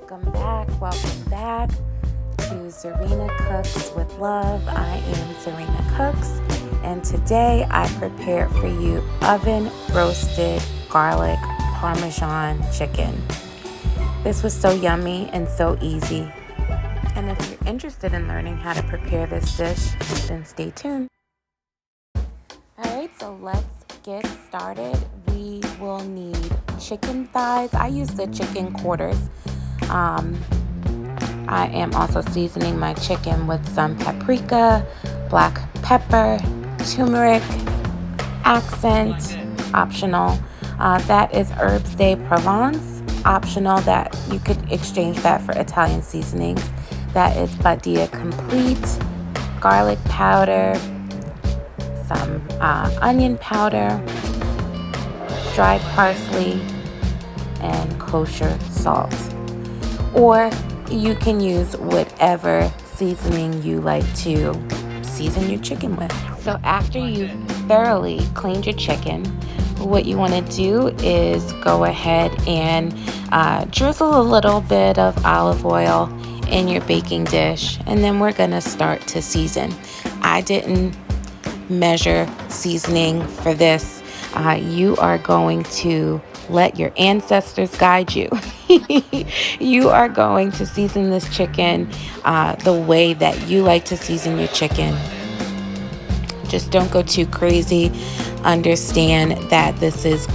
Welcome back to Zarinah Cooks with Love. I am Zarinah Cooks, and today I prepared for you oven roasted garlic Parmesan chicken. This was so yummy and so easy. And if you're interested in learning how to prepare this dish, then stay tuned. Alright, so let's get started. We will need chicken thighs. I use the chicken quarters. I am also seasoning my chicken with some paprika, black pepper, turmeric, accent, optional. That is herbes de Provence, optional. That you could exchange that for Italian seasonings. That is Badia Complete, garlic powder, some onion powder, dried parsley, and kosher salt. Or you can use whatever seasoning you like to season your chicken with. So after you've thoroughly cleaned your chicken, what you want to do is go ahead and drizzle a little bit of olive oil in your baking dish, and then we're going to start to season. I didn't measure seasoning for this. You are going to let your ancestors guide you. You are going to season this chicken the way that you like to season your chicken. Just don't go too crazy. Understand that this is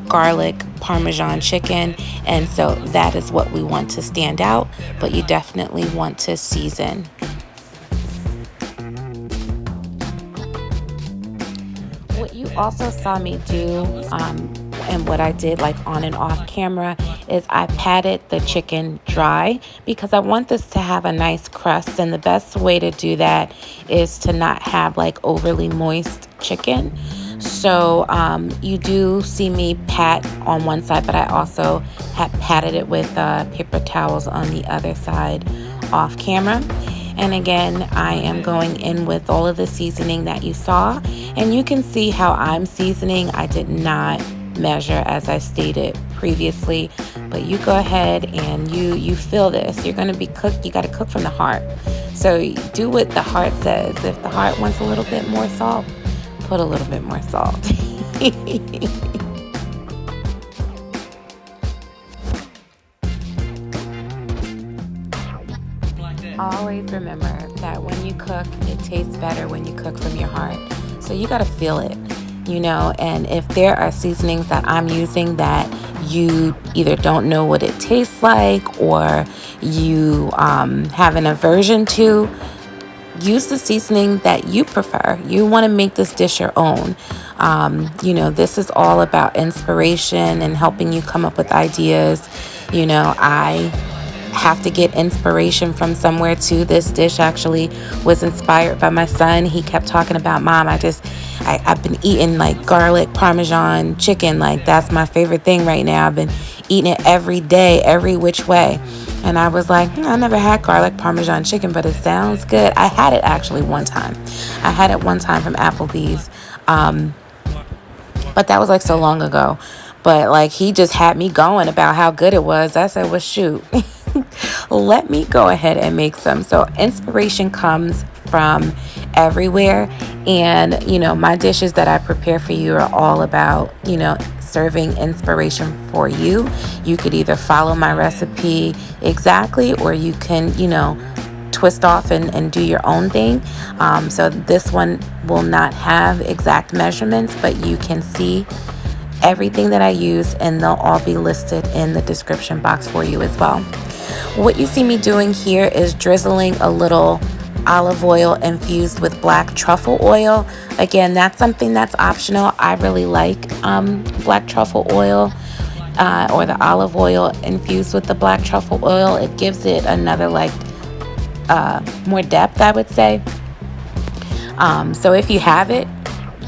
garlic Parmesan chicken, and so that is what we want to stand out, but you definitely want to season. What you also saw me do, and what I did like on and off camera, is I patted the chicken dry because I want this to have a nice crust, and the best way to do that is to not have like overly moist chicken. So you do see me pat on one side, but I also had patted it with paper towels on the other side off camera. And again, I am going in with all of the seasoning that you saw, and you can see how I'm seasoning. I did not measure as I stated previously, but you go ahead and you feel this. You're going to be cooked. You got to cook from the heart. So do what the heart says. If the heart wants a little bit more salt, put a little bit more salt. Always remember that when you cook, it tastes better when you cook from your heart. So you got to feel it, you know, and if there are seasonings that I'm using that you either don't know what it tastes like, or you have an aversion to, use the seasoning that you prefer. You want to make this dish your own. You know, this is all about inspiration and helping you come up with ideas. You know, I have to get inspiration from somewhere too. This dish actually was inspired by my son. He kept talking about, Mom, I've been eating like garlic Parmesan chicken. Like, that's my favorite thing right now. I've been eating it every day, every which way. And I was like, I never had garlic Parmesan chicken, but it sounds good. I had it actually one time. I had it one time from Applebee's. But that was like so long ago. But like, he just had me going about how good it was. I said, well, shoot, let me go ahead and make some. So inspiration comes from everywhere. And, you know, my dishes that I prepare for you are all about, you know, serving inspiration for you. You could either follow my recipe exactly, or you can, you know, twist off and do your own thing. So this one will not have exact measurements, but you can see everything that I use, and they'll all be listed in the description box for you as well. What you see me doing here is drizzling a little olive oil infused with black truffle oil. Again, that's something that's optional. I really like black truffle oil, or the olive oil infused with the black truffle oil. It gives it another like more depth, I would say. So if you have it,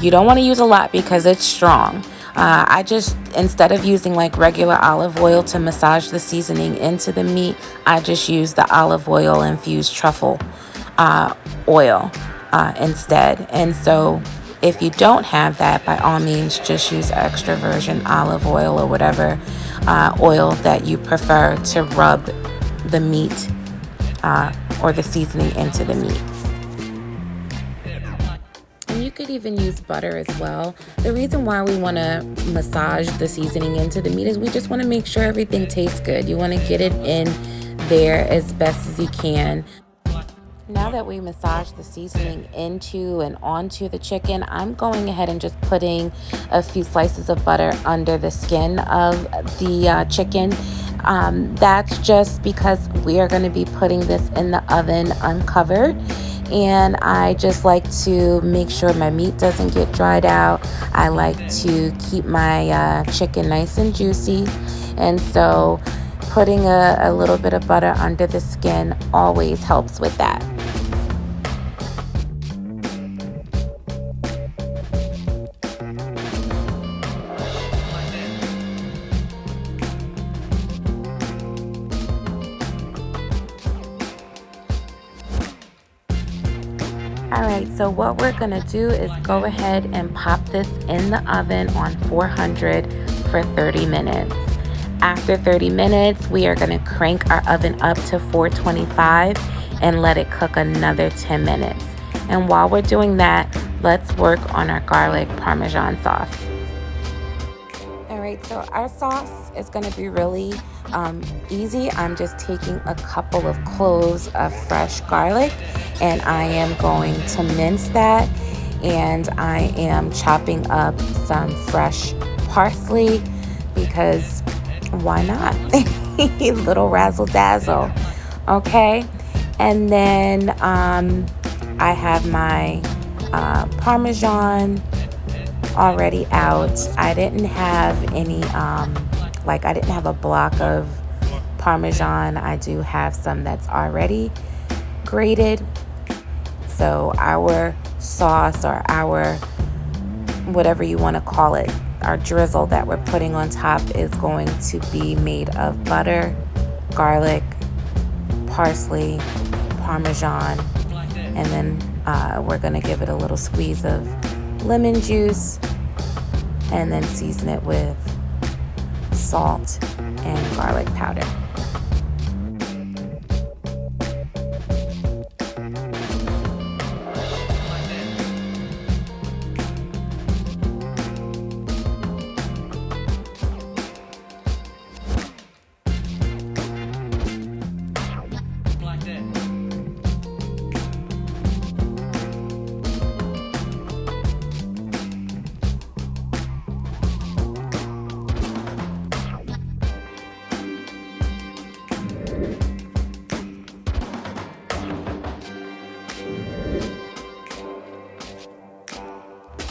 you don't want to use a lot because it's strong. I just, instead of using like regular olive oil to massage the seasoning into the meat, I just use the olive oil infused truffle oil instead. And so if you don't have that, by all means, just use extra virgin olive oil or whatever oil that you prefer to rub the meat or the seasoning into the meat. And you could even use butter as well. The reason why we want to massage the seasoning into the meat is we just want to make sure everything tastes good. You want to get it in there as best as you can. Now that we massage the seasoning into and onto the chicken, I'm going ahead and just putting a few slices of butter under the skin of the chicken. That's just because we are going to be putting this in the oven uncovered. And I just like to make sure my meat doesn't get dried out. I like to keep my chicken nice and juicy. And so putting a little bit of butter under the skin always helps with that. Alright, so what we're going to do is go ahead and pop this in the oven on 400 for 30 minutes. After 30 minutes, we are going to crank our oven up to 425 and let it cook another 10 minutes. And while we're doing that, let's work on our garlic Parmesan sauce. Alright, so our sauce is going to be really easy. I'm just taking a couple of cloves of fresh garlic and I am going to mince that, and I am chopping up some fresh parsley because why not? A little razzle dazzle. Okay, and then I have my Parmesan already out. I didn't have any I didn't have a block of Parmesan. I do have some that's already grated. So our sauce, or our whatever you want to call it, our drizzle that we're putting on top is going to be made of butter, garlic, parsley, Parmesan, and then we're going to give it a little squeeze of lemon juice and then season it with salt and garlic powder.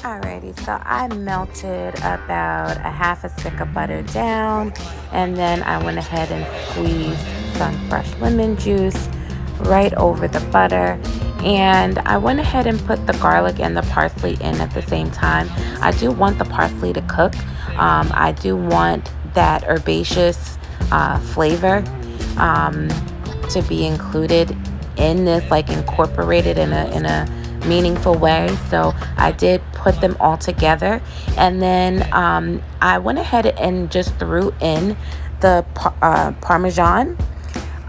Alrighty, so I melted about a half a stick of butter down, and then I went ahead and squeezed some fresh lemon juice right over the butter, and I went ahead and put the garlic and the parsley in at the same time. I do want the parsley to cook. I do want that herbaceous flavor to be included in this, like incorporated in a meaningful way. So I did put them all together, and then I went ahead and just threw in the Parmesan,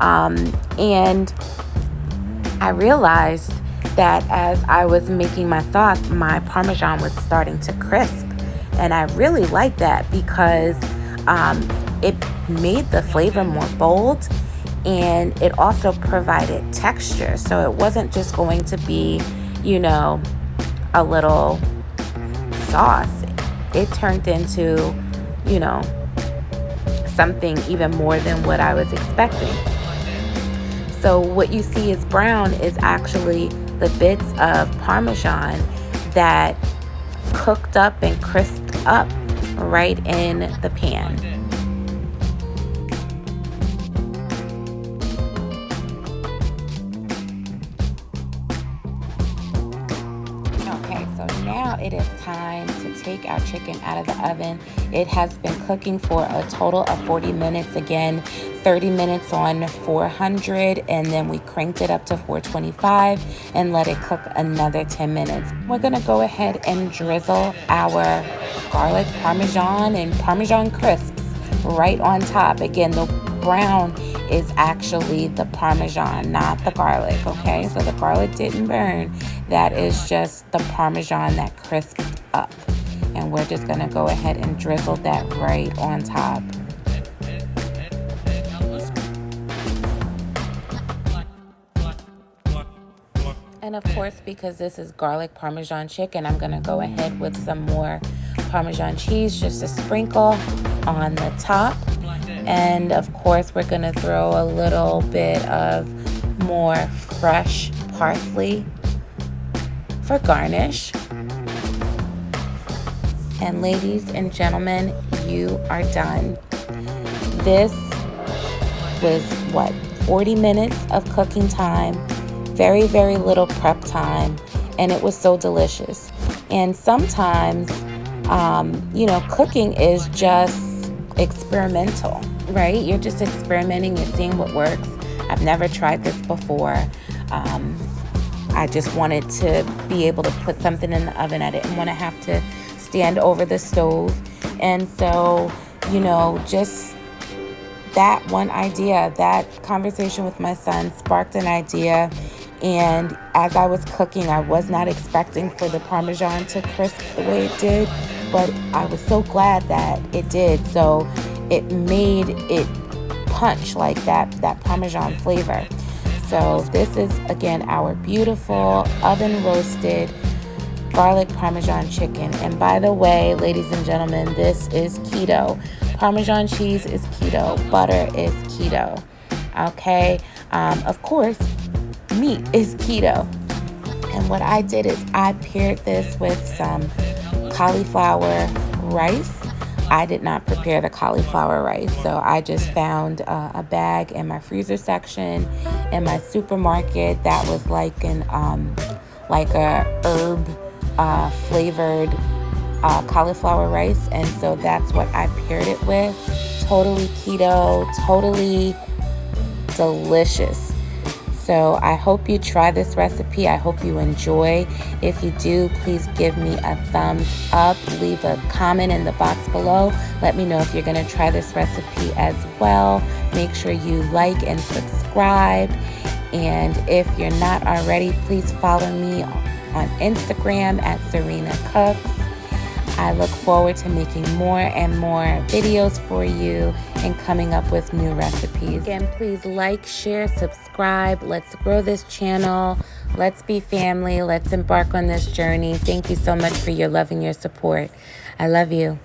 and I realized that as I was making my sauce, my Parmesan was starting to crisp, and I really like that because it made the flavor more bold, and it also provided texture. So it wasn't just going to be, you know, a little sauce. It turned into, you know, something even more than what I was expecting. So what you see is brown is actually the bits of Parmesan that cooked up and crisped up right in the pan. So now it is time to take our chicken out of the oven. It has been cooking for a total of 40 minutes. Again, 30 minutes on 400, and then we cranked it up to 425 and let it cook another 10 minutes. We're gonna go ahead and drizzle our garlic Parmesan and Parmesan crisps right on top. Again, the brown is actually the Parmesan, not the garlic, okay? So the garlic didn't burn. That is just the Parmesan that crisped up. And we're just gonna go ahead and drizzle that right on top. And of course, because this is garlic Parmesan chicken, I'm gonna go ahead with some more Parmesan cheese, just a sprinkle on the top. And of course, we're gonna throw a little bit of more fresh parsley for garnish. And ladies and gentlemen, you are done. This was 40 minutes of cooking time, very, very little prep time, and it was so delicious. And sometimes, cooking is just experimental, right? You're just experimenting, you're seeing what works. I've never tried this before. I just wanted to be able to put something in the oven. I didn't want to have to stand over the stove. And so, just that one idea, that conversation with my son sparked an idea. And as I was cooking, I was not expecting for the Parmesan to crisp the way it did, but I was so glad that it did. So it made it punch like that Parmesan flavor. So this is, again, our beautiful oven roasted garlic Parmesan chicken. And by the way, ladies and gentlemen, this is keto. Parmesan cheese is keto. Butter is keto. Okay. Of course, meat is keto. And what I did is I paired this with some cauliflower rice. I did not prepare the cauliflower rice, so I just found a bag in my freezer section in my supermarket that was like a herb flavored cauliflower rice, and so that's what I paired it with. Totally keto, totally delicious. So I hope you try this recipe. I hope you enjoy. If you do, please give me a thumbs up. Leave a comment in the box below. Let me know if you're going to try this recipe as well. Make sure you like and subscribe. And if you're not already, please follow me on Instagram at Zarinah Cooks. I look forward to making more and more videos for you and coming up with new recipes. Again, please like, share, subscribe. Let's grow this channel. Let's be family. Let's embark on this journey. Thank you so much for your love and your support. I love you.